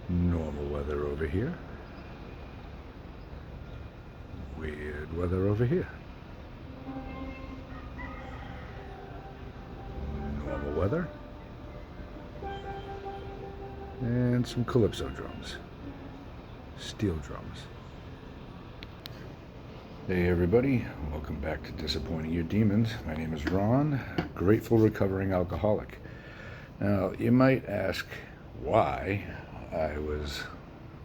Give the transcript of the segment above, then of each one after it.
Normal weather over here. Weird weather over here. Normal weather. And some calypso drums. Steel drums. Hey everybody, welcome back to Disappointing Your Demons. My name is Ron, a grateful recovering alcoholic. Now, you might ask why I was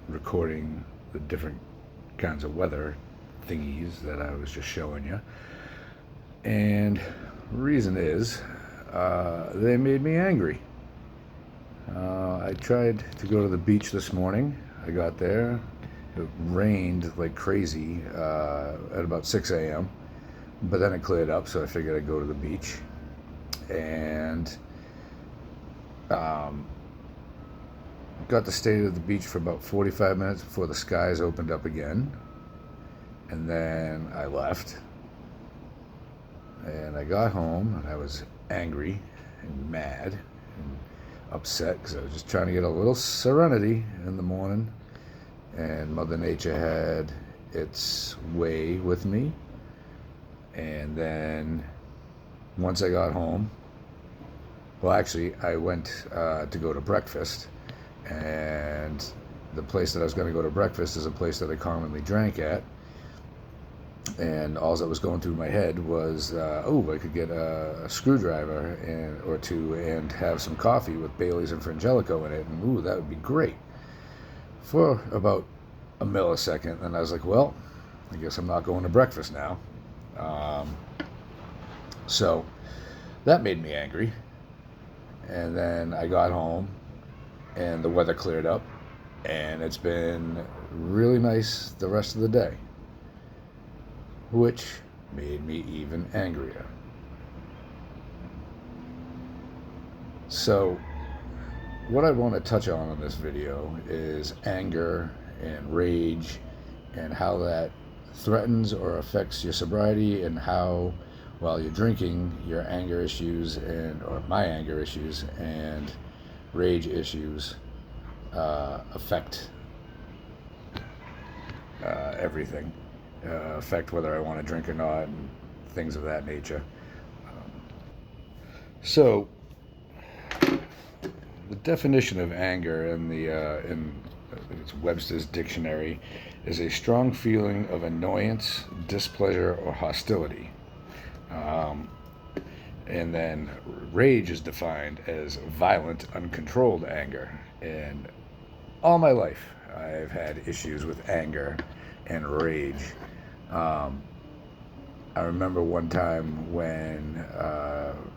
recording the different kinds of weather thingies that I was just showing you. And reason is, they made me angry. I tried to go to the beach this morning. I got there. It rained like crazy at about 6 a.m. But then it cleared up, so I figured I'd go to the beach. And got to stay at the beach for about 45 minutes before the skies opened up again. And then I left. And I got home, and I was angry and mad and upset because I was just trying to get a little serenity in the morning. And Mother Nature had its way with me. And then once I got home, well, actually, I went to go to breakfast. And the place that I was going to go to breakfast is a place that I commonly drank at. And all that was going through my head was, I could get a screwdriver or two and have some coffee with Bailey's and Frangelico in it. And, that would be great. For about a millisecond, and I was like, well, I guess I'm not going to breakfast now. So that made me angry. And then I got home, and the weather cleared up, and it's been really nice the rest of the day, which made me even angrier. So what I want to touch on in this video is anger and rage and how that threatens or affects your sobriety, and how, while you're drinking, your anger issues or my anger issues and rage issues affect everything, affect whether I want to drink or not, and things of that nature. So the definition of anger in it's Webster's dictionary is a strong feeling of annoyance, displeasure, or hostility. And then rage is defined as violent, uncontrolled anger. And all my life, I've had issues with anger and rage. I remember one time when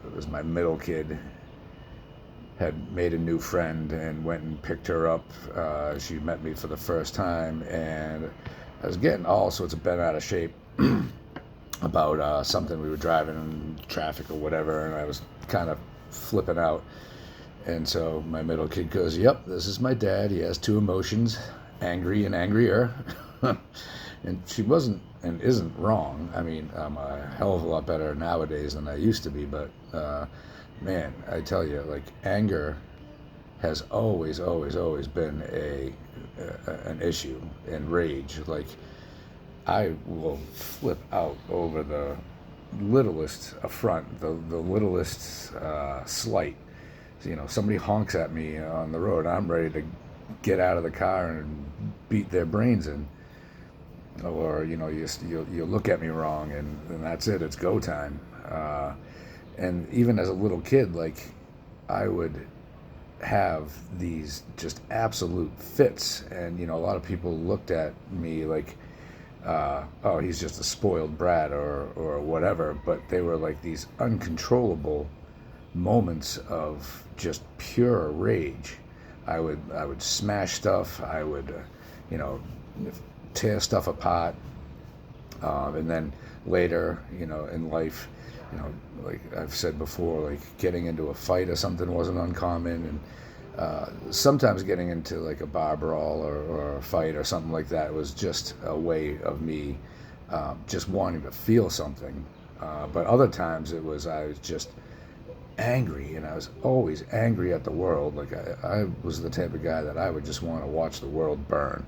it was my middle kid had made a new friend and went and picked her up. She met me for the first time, and I was getting all sorts of bent out of shape about something. We were driving in traffic or whatever, and I was kind of flipping out. And so my middle kid goes, "Yep, this is my dad. He has two emotions, angry and angrier." And she wasn't and isn't wrong. I mean, I'm a hell of a lot better nowadays than I used to be, but man, I tell you, like, anger has always been an issue, and rage. Like, I will flip out over the littlest affront, the littlest slight. You know, somebody honks at me on the road, I'm ready to get out of the car and beat their brains in. Or, you look at me wrong, and that's it, it's go time. And even as a little kid, like, I would have these just absolute fits, and a lot of people looked at me like, oh, he's just a spoiled brat or whatever, but they were like these uncontrollable moments of just pure rage. I would smash stuff. I would tear stuff apart, and then later, in life, like I've said before, like, getting into a fight or something wasn't uncommon, and sometimes getting into like a bar brawl or a fight or something like that was just a way of me just wanting to feel something. But other times I was just angry, and I was always angry at the world. Like I was the type of guy that I would just want to watch the world burn,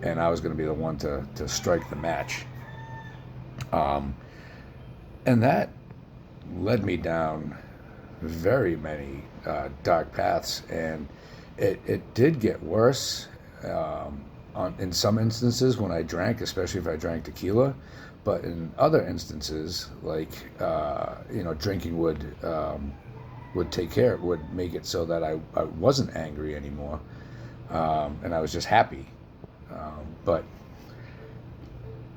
and I was going to be the one to strike the match. Um, and that led me down very many dark paths, and it did get worse in some instances when I drank, especially if I drank tequila. But in other instances, like drinking would take care, would make it so that I wasn't angry anymore, and I was just happy. But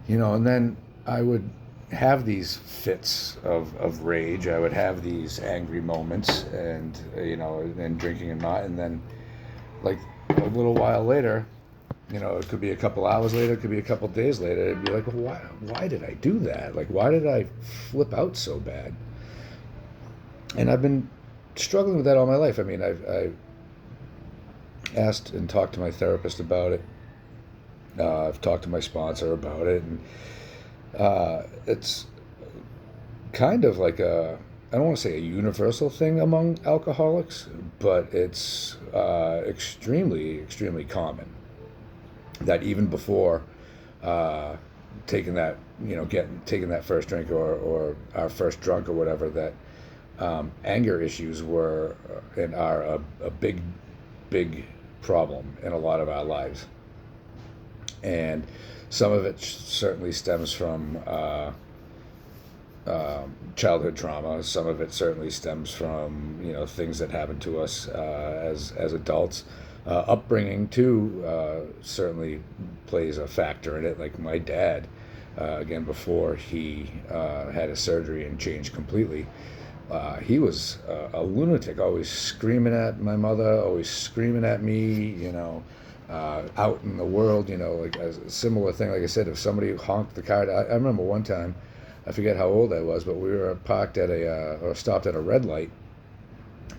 and then I would have these fits of rage. I would have these angry moments, and and drinking and not, and then like a little while later, it could be a couple hours later, it could be a couple days later. It'd be like, well, why did I do that? Like, why did I flip out so bad? And I've been struggling with that all my life. I mean, I've asked and talked to my therapist about it. I've talked to my sponsor about it, and it's kind of like I don't want to say a universal thing among alcoholics, but it's extremely, extremely common that even before taking that, taking that first drink or our first drunk or whatever, that anger issues were and are a big, big problem in a lot of our lives. And some of it certainly stems from childhood trauma. Some of it certainly stems from things that happen to us as adults. Upbringing too certainly plays a factor in it. Like my dad, again before he had his surgery and changed completely, he was a lunatic, always screaming at my mother, always screaming at me. Out in the world, like a similar thing. Like I said, if somebody honked the car, I remember one time, I forget how old I was, but we were parked at or stopped at a red light,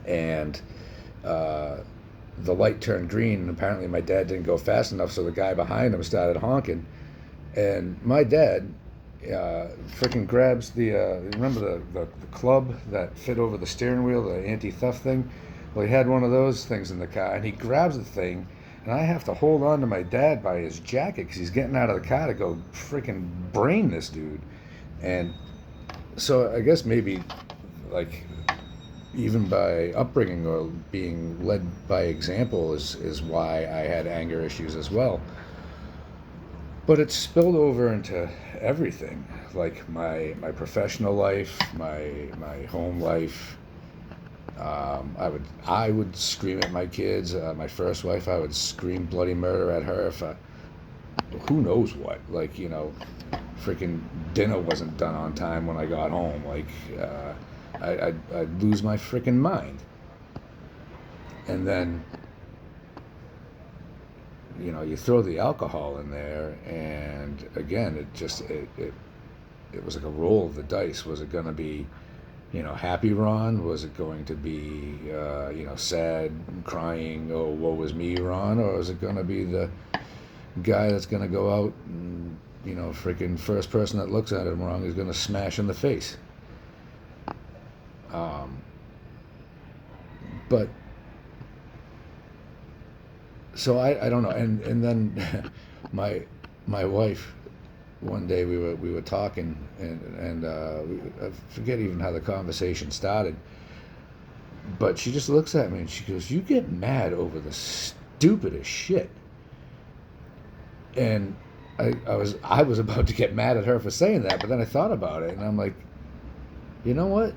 and the light turned green, and apparently my dad didn't go fast enough, so the guy behind him started honking, and my dad freaking grabs remember the club that fit over the steering wheel, the anti-theft thing? Well, he had one of those things in the car, and he grabs the thing, and I have to hold on to my dad by his jacket because he's getting out of the car to go freaking brain this dude. And so I guess maybe, like, even by upbringing or being led by example is why I had anger issues as well. But it's spilled over into everything, like my professional life, my home life. I would scream at my kids. My first wife, I would scream bloody murder at her if who knows what. Like, freaking dinner wasn't done on time when I got home. Like, I'd lose my freaking mind. And then, you throw the alcohol in there, and again, it was like a roll of the dice. Was it going to be happy Ron? Was it going to be, sad, crying, oh, woe is me Ron? Or is it going to be the guy that's going to go out and, freaking first person that looks at him wrong is going to smash in the face? But, so I don't know. And then my wife, one day we were talking, and I forget even how the conversation started, but she just looks at me and she goes, "You get mad over the stupidest shit." And I was about to get mad at her for saying that, but then I thought about it, and I'm like, you know what?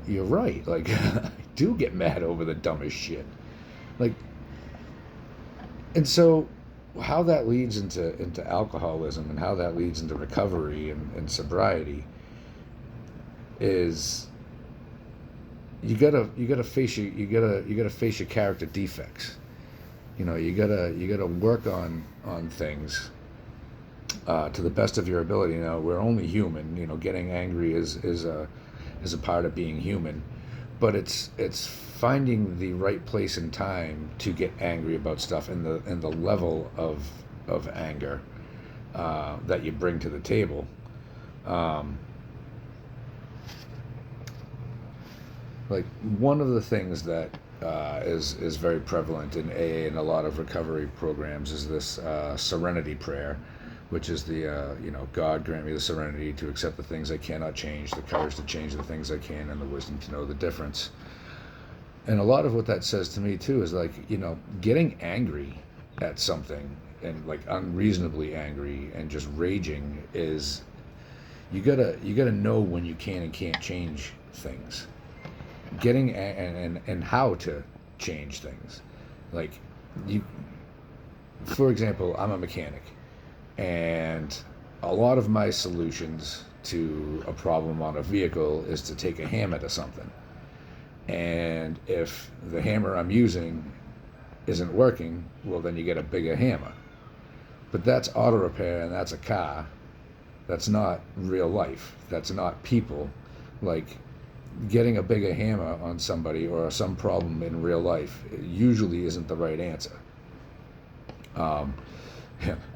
You're right. Like, I do get mad over the dumbest shit. Like, and so how that leads into alcoholism and how that leads into recovery and sobriety is you gotta face your character defects. You gotta work on things to the best of your ability. We're only human. Getting angry is a part of being human, but it's finding the right place and time to get angry about stuff, and the level of anger that you bring to the table. Like, one of the things that is very prevalent in AA and a lot of recovery programs is this serenity prayer, which is the God grant me the serenity to accept the things I cannot change, the courage to change the things I can, and the wisdom to know the difference. And a lot of what that says to me too is like, getting angry at something, and like unreasonably angry and just raging, is you gotta know when you can and can't change things. Getting and how to change things. Like, you for example, I'm a mechanic, and a lot of my solutions to a problem on a vehicle is to take a hammer to something. And if the hammer I'm using isn't working, well, then you get a bigger hammer. But that's auto repair, and that's a car. That's not real life. That's not people. Like, getting a bigger hammer on somebody or some problem in real life usually isn't the right answer. Um,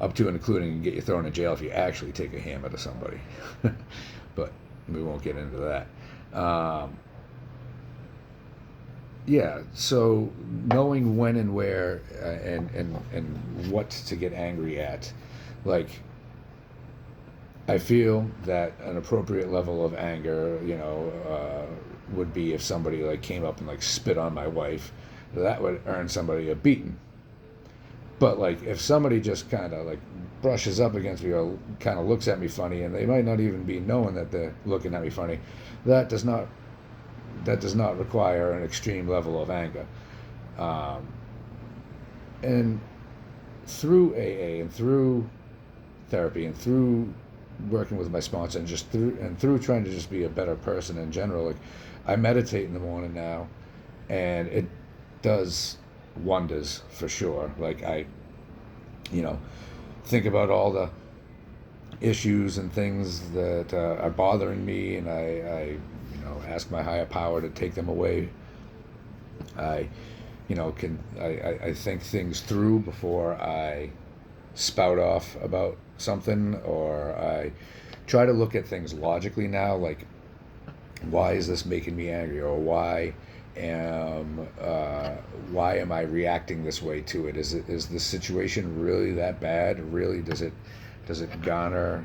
Up to and including get you thrown in jail if you actually take a hammer to somebody. But we won't get into that. Yeah, so knowing when and where, and what to get angry at. Like, I feel that an appropriate level of anger, would be if somebody like came up and like spit on my wife. That would earn somebody a beating. But like, if somebody just kind of like brushes up against me or kind of looks at me funny, and they might not even be knowing that they're looking at me funny, that does not require an extreme level of anger. And through AA and through therapy and through working with my sponsor and just through trying to just be a better person in general, like, I meditate in the morning now, and it does wonders for sure. Like, I think about all the issues and things that are bothering me, and I ask my higher power to take them away. I I think things through before I spout off about something, or I try to look at things logically now, like, why is this making me angry, or am why am I reacting this way to it? Is the situation really that bad? Really, does it garner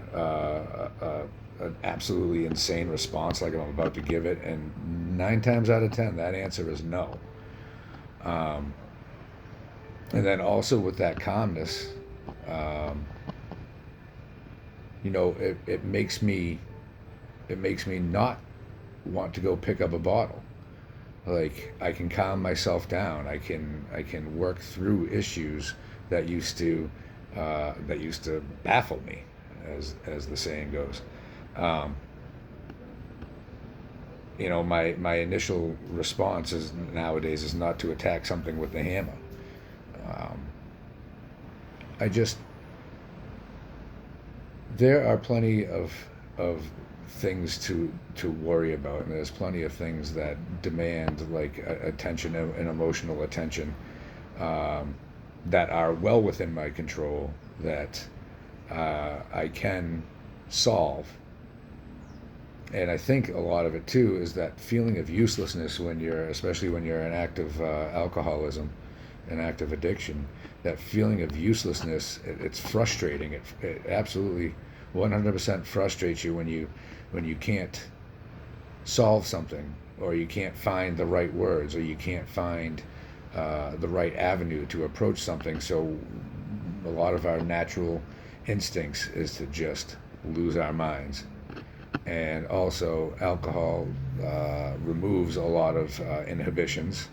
an absolutely insane response like I'm about to give it? And 9 times out of 10, that answer is no. And then also with that calmness, it makes me not want to go pick up a bottle. Like, I can calm myself down. I can work through issues that used to baffle me, as the saying goes. My initial response nowadays is not to attack something with the hammer. I just There are plenty of things to worry about, and there's plenty of things that demand like attention and emotional attention, that are well within my control, that I can solve. And I think a lot of it too is that feeling of uselessness especially when you're in active alcoholism, an active addiction. That feeling of uselessness, it's frustrating. It absolutely 100% frustrates you when you can't solve something, or you can't find the right words, or you can't find the right avenue to approach something. So a lot of our natural instincts is to just lose our minds. And also, alcohol removes a lot of inhibitions,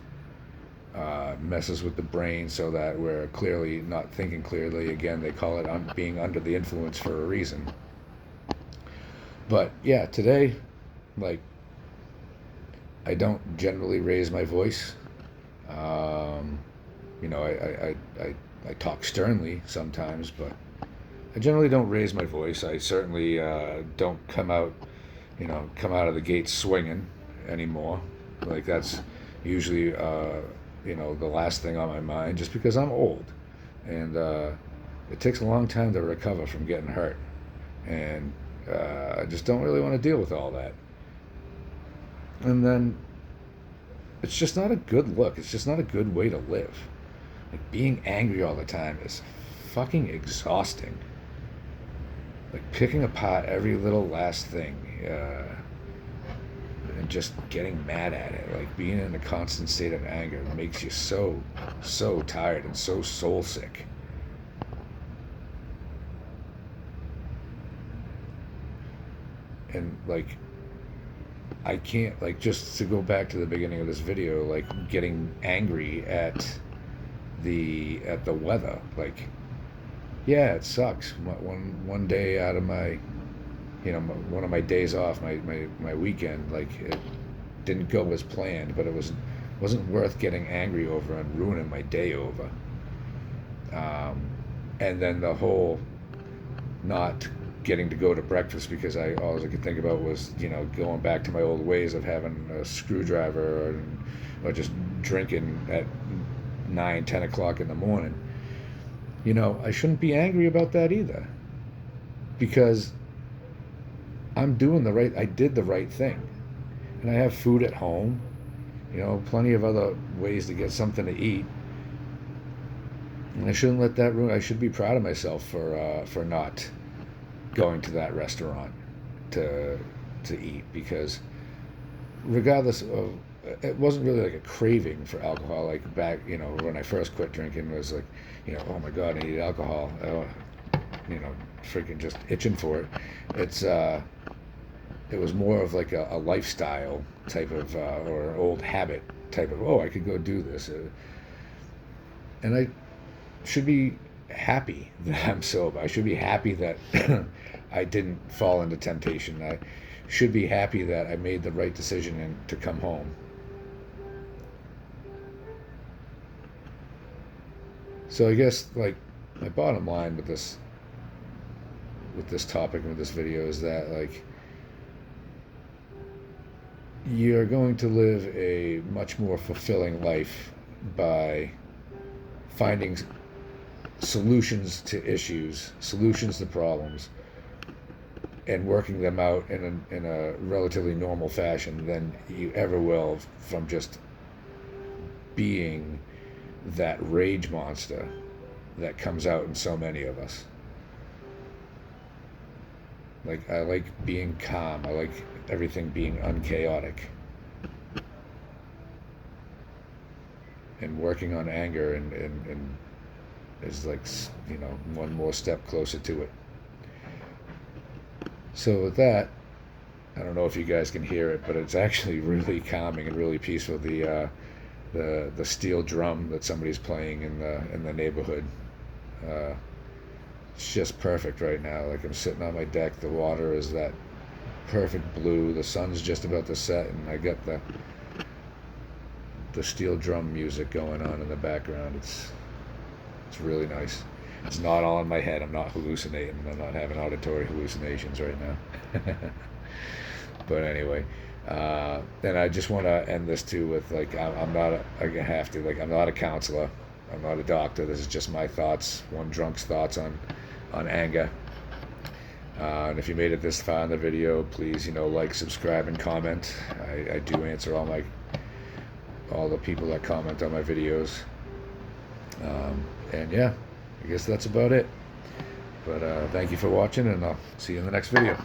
messes with the brain so that we're clearly not thinking clearly. Again, they call it being under the influence for a reason. But yeah, today, like, I don't generally raise my voice. I talk sternly sometimes, but I generally don't raise my voice. I certainly don't come out of the gate swinging anymore. Like, that's usually the last thing on my mind, just because I'm old, and it takes a long time to recover from getting hurt, and I just don't really want to deal with all that. And then it's just not a good look. It's just not a good way to live. Like, being angry all the time is fucking exhausting. Like, picking apart every little last thing, and just getting mad at it. Like, being in a constant state of anger makes you so tired and so soul sick. And like, I can't, like, just to go back to the beginning of this video, like, getting angry at the weather. Like, yeah, it sucks. One day out of my, one of my days off, my weekend, like, it didn't go as planned, but it wasn't worth getting angry over and ruining my day over. And then the whole not getting to go to breakfast because all I could think about was, going back to my old ways of having a screwdriver, or just drinking at 9, 10 o'clock in the morning. I shouldn't be angry about that either, because I did the right thing, and I have food at home, plenty of other ways to get something to eat, and I shouldn't let that ruin. I should be proud of myself for not going to that restaurant to eat, because regardless of, it wasn't really like a craving for alcohol. Like, back, when I first quit drinking, it was like, oh my God, I need alcohol. Freaking just itching for it. It was more of like a lifestyle type of, or an old habit type of, oh, I could go do this. And I should be happy that I'm sober. I should be happy that I didn't fall into temptation. I should be happy that I made the right decision to come home. So I guess, like, my bottom line with this topic and with this video is that, like, you're going to live a much more fulfilling life by finding solutions to issues, solutions to problems, and working them out in a relatively normal fashion than you ever will from just being that rage monster that comes out in so many of us. Like, I like being calm. I like everything being unchaotic. And working on anger and is like, one more step closer to it. So with that, I don't know if you guys can hear it, but it's actually really calming and really peaceful. The steel drum that somebody's playing in the neighborhood. It's just perfect right now. Like, I'm sitting on my deck. The water is that perfect blue. The sun's just about to set, and I got the steel drum music going on in the background. It's really nice. It's not all in my head. I'm not hallucinating. I'm not having auditory hallucinations right now. But anyway, and I just want to end this too with, like, I'm not I'm not a counselor. I'm not a doctor. This is just my thoughts, one drunk's thoughts on anger. And if you made it this far in the video, please, like, subscribe, and comment. I do answer all the people that comment on my videos. And yeah, I guess that's about it. But thank you for watching, and I'll see you in the next video.